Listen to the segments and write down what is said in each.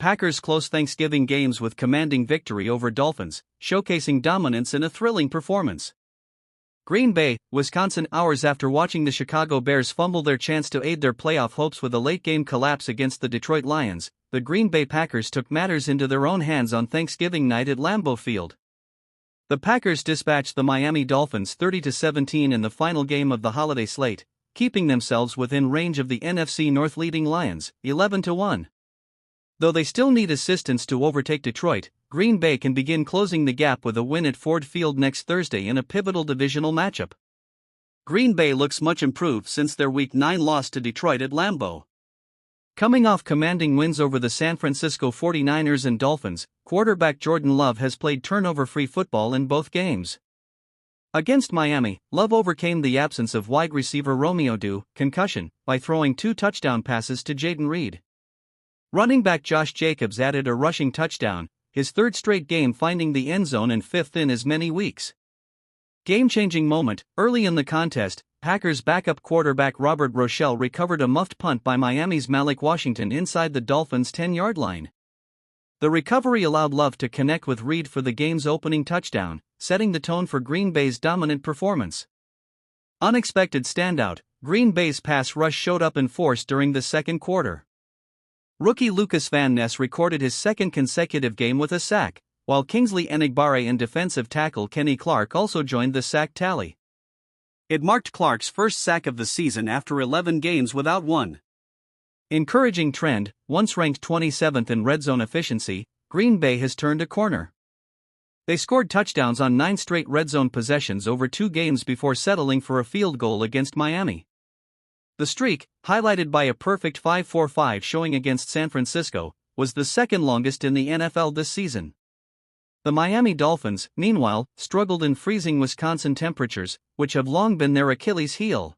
Packers close Thanksgiving games with commanding victory over Dolphins, showcasing dominance in a thrilling performance. Green Bay, Wisconsin. Hours after watching the Chicago Bears fumble their chance to aid their playoff hopes with a late-game collapse against the Detroit Lions, the Green Bay Packers took matters into their own hands on Thanksgiving night at Lambeau Field. The Packers dispatched the Miami Dolphins 30-17 in the final game of the holiday slate, keeping themselves within range of the NFC North leading Lions, 11-1. Though they still need assistance to overtake Detroit, Green Bay can begin closing the gap with a win at Ford Field next Thursday in a pivotal divisional matchup. Green Bay looks much improved since their Week 9 loss to Detroit at Lambeau. Coming off commanding wins over the San Francisco 49ers and Dolphins, quarterback Jordan Love has played turnover-free football in both games. Against Miami, Love overcame the absence of wide receiver Romeo Doubs' concussion by throwing 2 touchdown passes to Jayden. Running back Josh Jacobs added a rushing touchdown, his third straight game finding the end zone and fifth in as many weeks. Game-changing moment, early in the contest, Packers backup quarterback Robert Rochelle recovered a muffed punt by Miami's Malik Washington inside the Dolphins' 10-yard line. The recovery allowed Love to connect with Reed for the game's opening touchdown, setting the tone for Green Bay's dominant performance. Unexpected standout, Green Bay's pass rush showed up in force during the second quarter. Rookie Lucas Van Ness recorded his second consecutive game with a sack, while Kingsley Enagbare and defensive tackle Kenny Clark also joined the sack tally. It marked Clark's first sack of the season after 11 games without one. Encouraging trend, once ranked 27th in red zone efficiency, Green Bay has turned a corner. They scored touchdowns on 9 straight red zone possessions over 2 games before settling for a field goal against Miami. The streak, highlighted by a perfect 5-4-5 showing against San Francisco, was the second longest in the NFL this season. The Miami Dolphins, meanwhile, struggled in freezing Wisconsin temperatures, which have long been their Achilles heel.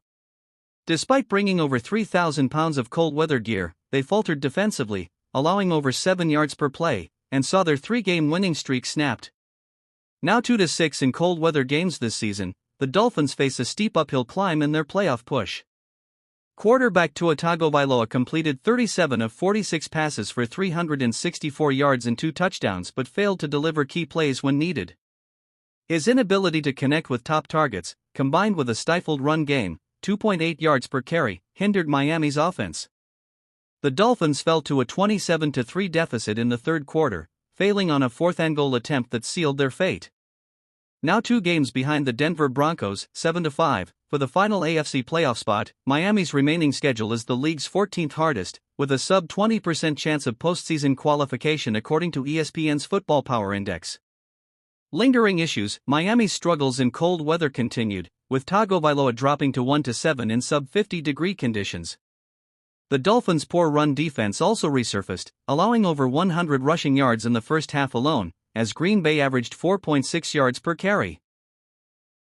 Despite bringing over 3,000 pounds of cold weather gear, they faltered defensively, allowing over 7 yards per play, and saw their 3-game winning streak snapped. Now 2-6 in cold weather games this season, the Dolphins face a steep uphill climb in their playoff push. Quarterback Tua Tagovailoa completed 37 of 46 passes for 364 yards and 2 touchdowns but failed to deliver key plays when needed. His inability to connect with top targets, combined with a stifled run game, 2.8 yards per carry, hindered Miami's offense. The Dolphins fell to a 27-3 deficit in the third quarter, failing on a fourth-and-goal attempt that sealed their fate. Now 2 games behind the Denver Broncos, 7-5, for the final AFC playoff spot, Miami's remaining schedule is the league's 14th hardest, with a sub-20% chance of postseason qualification according to ESPN's Football Power Index. Lingering issues, Miami's struggles in cold weather continued, with Tagovailoa dropping to 1-7 in sub-50-degree conditions. The Dolphins' poor run defense also resurfaced, allowing over 100 rushing yards in the first half alone, as Green Bay averaged 4.6 yards per carry.